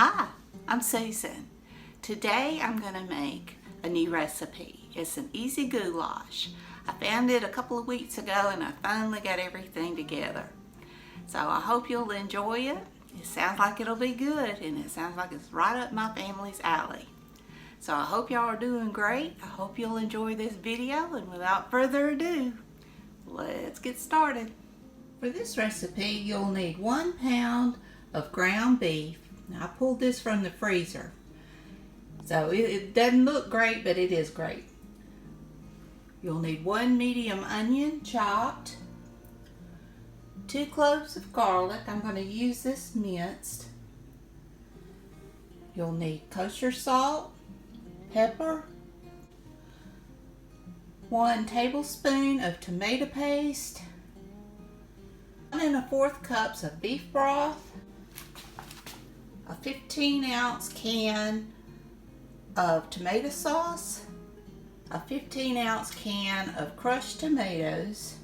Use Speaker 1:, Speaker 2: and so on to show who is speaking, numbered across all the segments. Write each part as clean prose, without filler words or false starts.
Speaker 1: Hi, I'm Susan. Today I'm going to make a new recipe. It's an easy goulash. I found it a couple of weeks ago and I finally got everything together. So I hope you'll enjoy it. It sounds like it'll be good and it sounds like it's right up my family's alley. So I hope y'all are doing great. I hope you'll enjoy this video, and without further ado, let's get started. For this recipe, you'll need 1 pound of ground beef. Now, I pulled this from the freezer. So it doesn't look great, but it is great. You'll need 1 medium onion chopped, 2 cloves of garlic. I'm going to use this minced. You'll need kosher salt, pepper, 1 tablespoon of tomato paste, 1 1/4 cups of beef broth, a 15-ounce can of tomato sauce, a 15-ounce can of crushed tomatoes,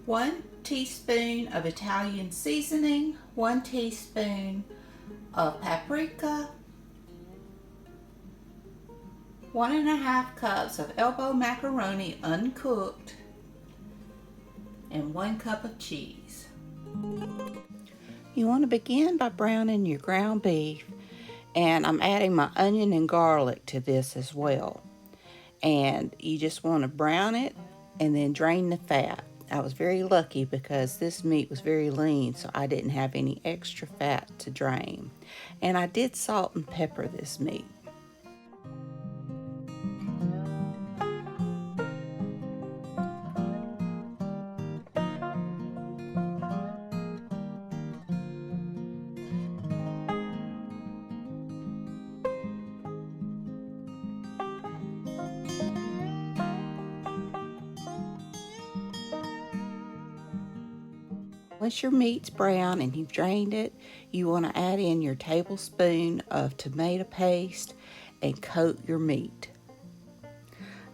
Speaker 1: 1 teaspoon of Italian seasoning, 1 teaspoon of paprika, 1 1/2 cups of elbow macaroni uncooked, and 1 cup of cheese. You want to begin by browning your ground beef, and I'm adding my onion and garlic to this as well. And you just want to brown it and then drain the fat. I was very lucky because this meat was very lean, so I didn't have any extra fat to drain. And I did salt and pepper this meat. Once your meat's brown and you've drained it, you want to add in your tablespoon of tomato paste and coat your meat.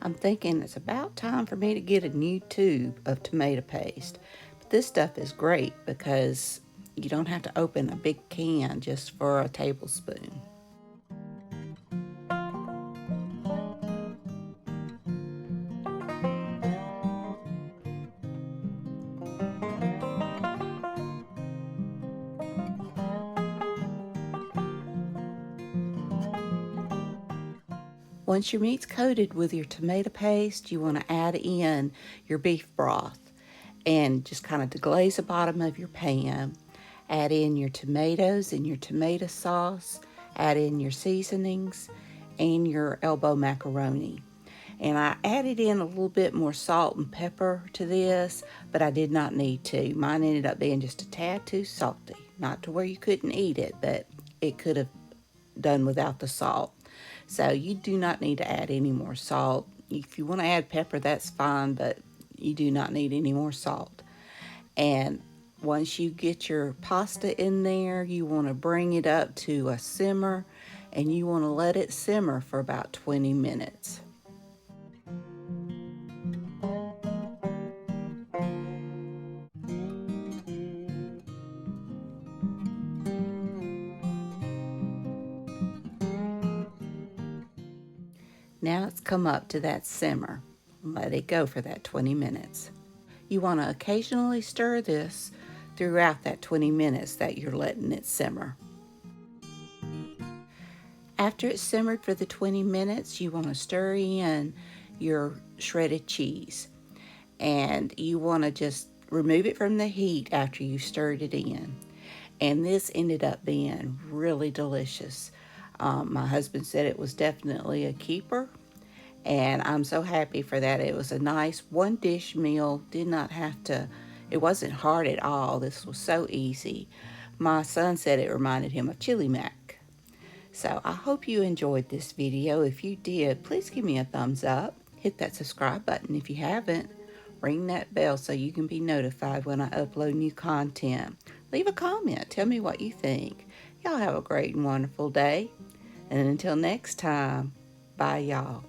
Speaker 1: I'm thinking it's about time for me to get a new tube of tomato paste. But this stuff is great because you don't have to open a big can just for a tablespoon. Once your meat's coated with your tomato paste, you want to add in your beef broth and just kind of deglaze the bottom of your pan. Add in your tomatoes and your tomato sauce. Add in your seasonings and your elbow macaroni. And I added in a little bit more salt and pepper to this, but I did not need to. Mine ended up being just a tad too salty. Not to where you couldn't eat it, but it could have done without the salt. So you do not need to add any more salt. If you want to add pepper, that's fine, but you do not need any more salt. And once you get your pasta in there, you want to bring it up to a simmer, and you want to let it simmer for about 20 minutes. Now it's come up to that simmer. Let it go for that 20 minutes. You want to occasionally stir this throughout that 20 minutes that you're letting it simmer. After it's simmered for the 20 minutes, you want to stir in your shredded cheese. And you want to just remove it from the heat after you stirred it in. And this ended up being really delicious. My husband said it was definitely a keeper, and I'm so happy for that. It was a nice 1-dish meal. Did not have to, it wasn't hard at all. This was so easy. My son said it reminded him of chili mac. So I hope you enjoyed this video. If you did, please give me a thumbs up. Hit that subscribe button if you haven't. Ring that bell so you can be notified when I upload new content. Leave a comment. Tell me what you think. Y'all have a great and wonderful day. And until next time, bye y'all.